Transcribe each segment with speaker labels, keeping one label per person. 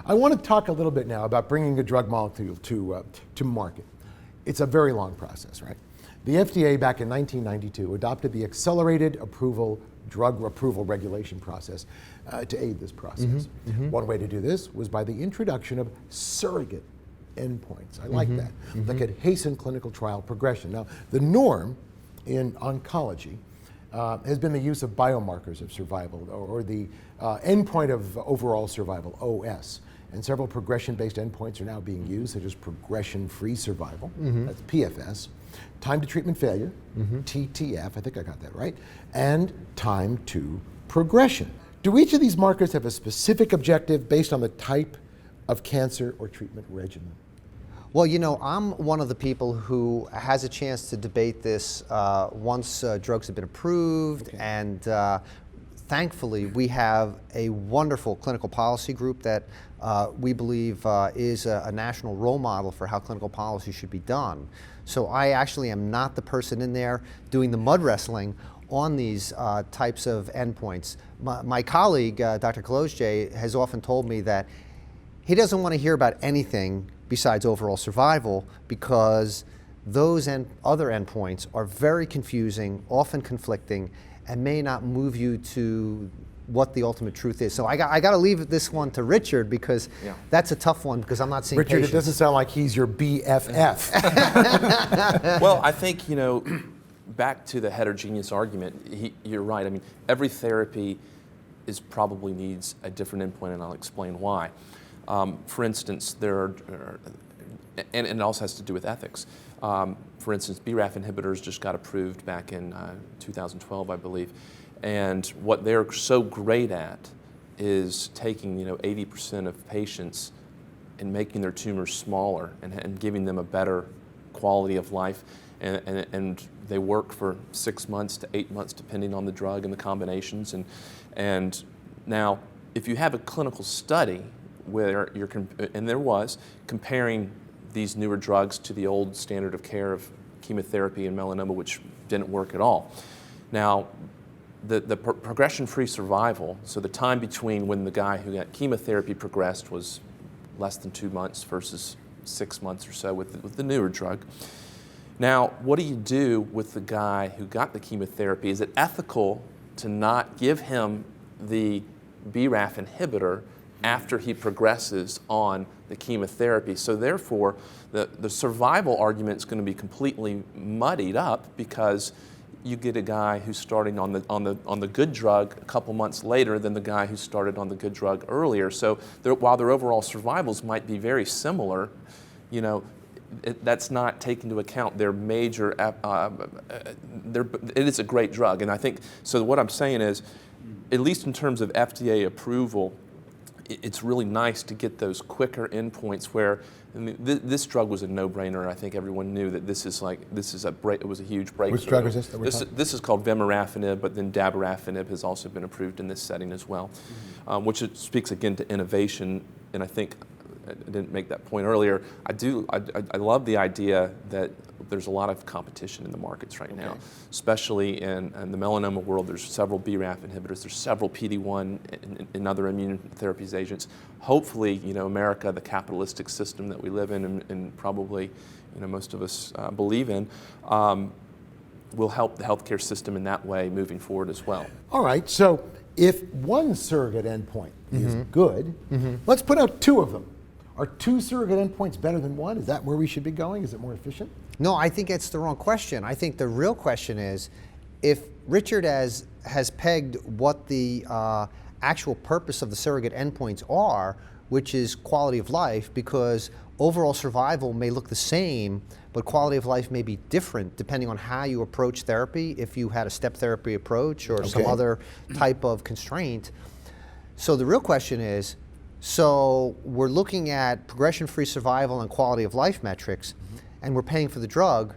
Speaker 1: I want to talk a little bit now about bringing a drug molecule to market. It's a very long process, right? The FDA back in 1992 adopted the accelerated drug approval regulation process to aid this process. One way to do this was by the introduction of surrogate endpoints. I like that. That could hasten clinical trial progression. Now, the norm in oncology has been the use of biomarkers of survival, or the endpoint of overall survival, OS. And several progression-based endpoints are now being used, such as progression-free survival, that's PFS, time to treatment failure, TTF, I think I got that right, and time to progression. Do each of these markers have a specific objective based on the type of cancer or treatment regimen?
Speaker 2: Well, you know, I'm one of the people who has a chance to debate this once drugs have been approved, and thankfully we have a wonderful clinical policy group that we believe is a national role model for how clinical policy should be done. So I actually am not the person in there doing the mud wrestling on these types of endpoints. My colleague, Dr. Kolodje, has often told me that he doesn't want to hear about anything besides overall survival, because those other endpoints are very confusing, often conflicting, and may not move you to what the ultimate truth is. So I got to leave this one to Richard, because that's a tough one, because I'm not seeing
Speaker 1: Richard,
Speaker 2: patients.
Speaker 1: it doesn't sound like he's your BFF.
Speaker 3: Well, I think, you know, back to the heterogeneous argument, you're right. I mean, every therapy probably needs a different endpoint, and I'll explain why. For instance, and it also has to do with ethics. For instance, BRAF inhibitors just got approved back in 2012, I believe. And what they're so great at is taking, 80% of patients and making their tumors smaller and giving them a better quality of life. And they work for 6 months to 8 months, depending on the drug and the combinations. And now, if you have a clinical study where and there was, comparing these newer drugs to the old standard of care of chemotherapy and melanoma, which didn't work at all. Now, the progression-free survival, so the time between when the guy who got chemotherapy progressed was less than 2 months versus 6 months or so with the newer drug. Now, what do you do with the guy who got the chemotherapy? Is it ethical to not give him the BRAF inhibitor after he progresses on the chemotherapy? So therefore, the survival argument is going to be completely muddied up, because you get a guy who's starting on the good drug a couple months later than the guy who started on the good drug earlier. So while their overall survivals might be very similar, that's not taking into account their major. It is a great drug, and I think so. What I'm saying is, at least in terms of FDA approval, it's really nice to get those quicker endpoints where, I mean, this drug was a no-brainer. I think everyone knew that it was a huge breakthrough.
Speaker 1: Which drug is this?
Speaker 3: This is called vemurafenib, but then dabrafenib has also been approved in this setting as well, which speaks again to innovation. And I think I didn't make that point earlier. I love the idea that there's a lot of competition in the markets right now, especially in the melanoma world. There's several BRAF inhibitors, there's several PD-1 and other immune therapies agents. Hopefully, America, the capitalistic system that we live in and probably, most of us believe in, will help the healthcare system in that way moving forward as well.
Speaker 1: All right, so if one surrogate endpoint is good, let's put out two of them. Are two surrogate endpoints better than one? Is that where we should be going? Is it more efficient?
Speaker 2: No, I think it's the wrong question. I think the real question is, if Richard has pegged what the actual purpose of the surrogate endpoints are, which is quality of life, because overall survival may look the same, but quality of life may be different depending on how you approach therapy, if you had a step therapy approach or some other type of constraint. So the real question is, so we're looking at progression-free survival and quality of life metrics, and we're paying for the drug.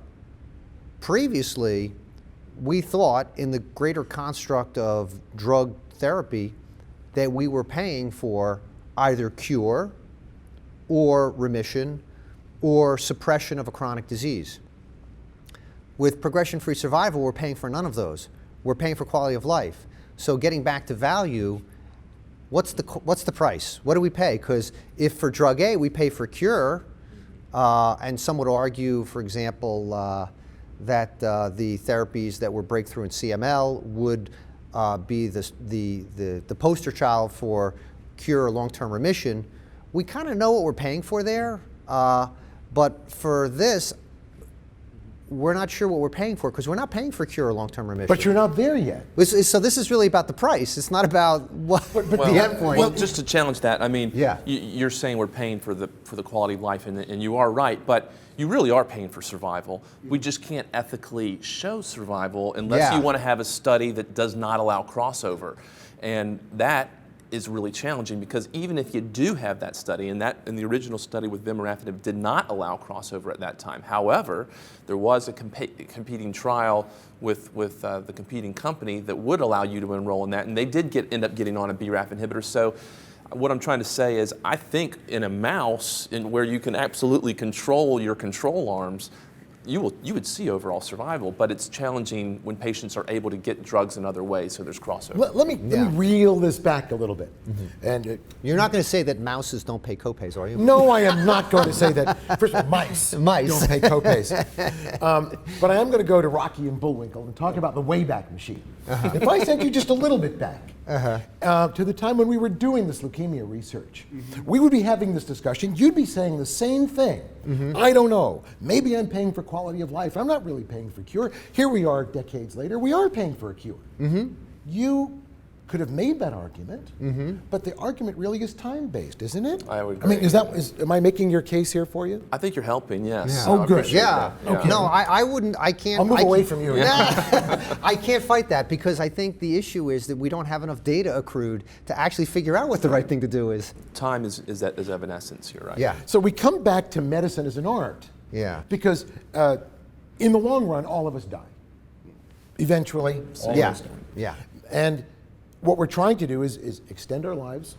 Speaker 2: Previously, we thought in the greater construct of drug therapy that we were paying for either cure or remission or suppression of a chronic disease. With progression-free survival, we're paying for none of those. We're paying for quality of life. So getting back to value, what's the price? What do we pay? Because if for drug A we pay for cure, and some would argue, for example, that the therapies that were breakthrough in CML would be the poster child for cure or long-term remission, we kind of know what we're paying for there. But for this, we're not sure what we're paying for because we're not paying for cure or long-term remission.
Speaker 1: But you're not there yet.
Speaker 2: So this is really about the price. It's not about what the endpoint.
Speaker 3: Well, just to challenge that, I mean,
Speaker 2: Yeah.
Speaker 3: you're saying we're paying for the quality of life, and you are right, but you really are paying for survival. We just can't ethically show survival unless
Speaker 2: Yeah.
Speaker 3: you want to have a study that does not allow crossover, and that is really challenging because even if you do have that study, and the original study with vemurafenib did not allow crossover at that time. However, there was a competing trial with the competing company that would allow you to enroll in that, and they did end up getting on a BRAF inhibitor. So what I'm trying to say is I think in a mouse, where you can absolutely control your control arms, you would see overall survival, but it's challenging when patients are able to get drugs in other ways, so there's crossover.
Speaker 1: Let me reel this back a little bit. And
Speaker 2: You're not going to say that mouses don't pay copays, are you?
Speaker 1: no, I am not going to say that. First of all, mice don't pay copays. But I am going to go to Rocky and Bullwinkle and talk about the Wayback Machine. If I sent you just a little bit back to the time when we were doing this leukemia research, we would be having this discussion. You'd be saying the same thing. I don't know. Maybe I'm paying for quality of life. I'm not really paying for cure. Here we are decades later. We are paying for a cure. You could have made that argument, but the argument really is time-based, isn't it?
Speaker 3: I would
Speaker 1: I mean,
Speaker 3: agree.
Speaker 1: am I making your case here for you?
Speaker 3: I think you're helping, yes.
Speaker 2: Yeah.
Speaker 1: Oh,
Speaker 3: I
Speaker 1: good.
Speaker 3: appreciate
Speaker 2: Yeah.
Speaker 3: that.
Speaker 1: Okay.
Speaker 2: No, I wouldn't. I can't.
Speaker 1: I'll move
Speaker 2: I
Speaker 1: away
Speaker 2: can't-
Speaker 1: from you.
Speaker 2: I can't fight that because I think the issue is that we don't have enough data accrued to actually figure out what the right thing to do is.
Speaker 3: Time is evanescence, you're right.
Speaker 2: Yeah.
Speaker 1: So we come back to medicine as an art.
Speaker 2: Yeah.
Speaker 1: Because in the long run, all of us die. Eventually, all
Speaker 2: Yeah.
Speaker 1: of us die.
Speaker 2: Yeah.
Speaker 1: And what we're trying to do is extend our lives.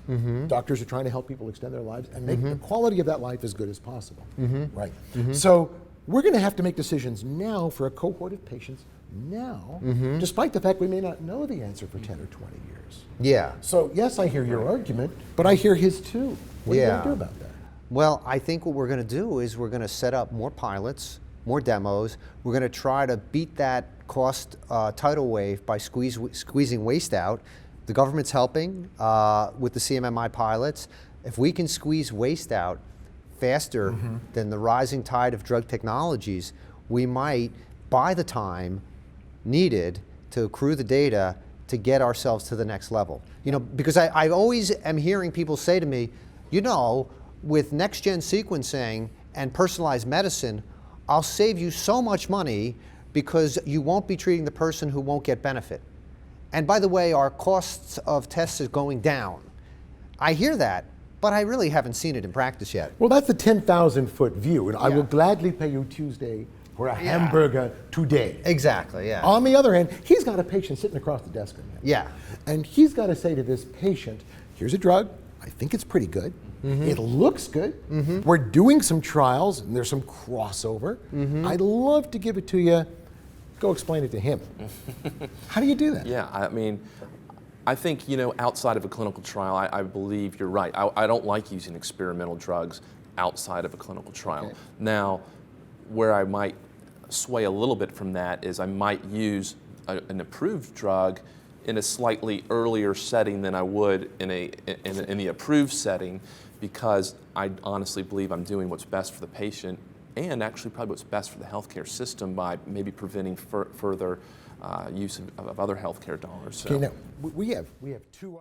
Speaker 1: Doctors are trying to help people extend their lives and make the quality of that life as good as possible. Right. So we're going to have to make decisions now for a cohort of patients now, despite the fact we may not know the answer for 10 or 20 years.
Speaker 2: Yeah.
Speaker 1: So yes, I hear your argument, but I hear his too. What are you going
Speaker 2: Yeah.
Speaker 1: to do about that?
Speaker 2: Well, I think what we're going to do is we're going to set up more pilots, more demos. We're going to try to beat that cost tidal wave by squeezing waste out. The government's helping with the CMMI pilots. If we can squeeze waste out faster than the rising tide of drug technologies, we might buy the time needed to accrue the data to get ourselves to the next level. You know, because I always am hearing people say to me, you know, with next-gen sequencing and personalized medicine, I'll save you so much money because you won't be treating the person who won't get benefit. And by the way, our costs of tests is going down. I hear that, but I really haven't seen it in practice yet.
Speaker 1: Well, that's the 10,000-foot view, and I
Speaker 2: Yeah.
Speaker 1: will gladly pay you Tuesday for a hamburger today.
Speaker 2: Exactly, yeah.
Speaker 1: On the other hand, he's got a patient sitting across the desk from him.
Speaker 2: Yeah.
Speaker 1: And he's got to say to this patient, here's a drug, I think it's pretty good. It looks good. We're doing some trials, and there's some crossover. I'd love to give it to you. Go explain it to him. How do you do that?
Speaker 3: Yeah, I mean, I think, you know, outside of a clinical trial, I believe you're right. I don't like using experimental drugs outside of a clinical trial.
Speaker 1: Okay.
Speaker 3: Now, where I might sway a little bit from that is I might use an approved drug in a slightly earlier setting than I would in the approved setting, because I honestly believe I'm doing what's best for the patient and actually probably what's best for the healthcare system by maybe preventing further use of other healthcare dollars. So.
Speaker 1: Okay, now, we have two...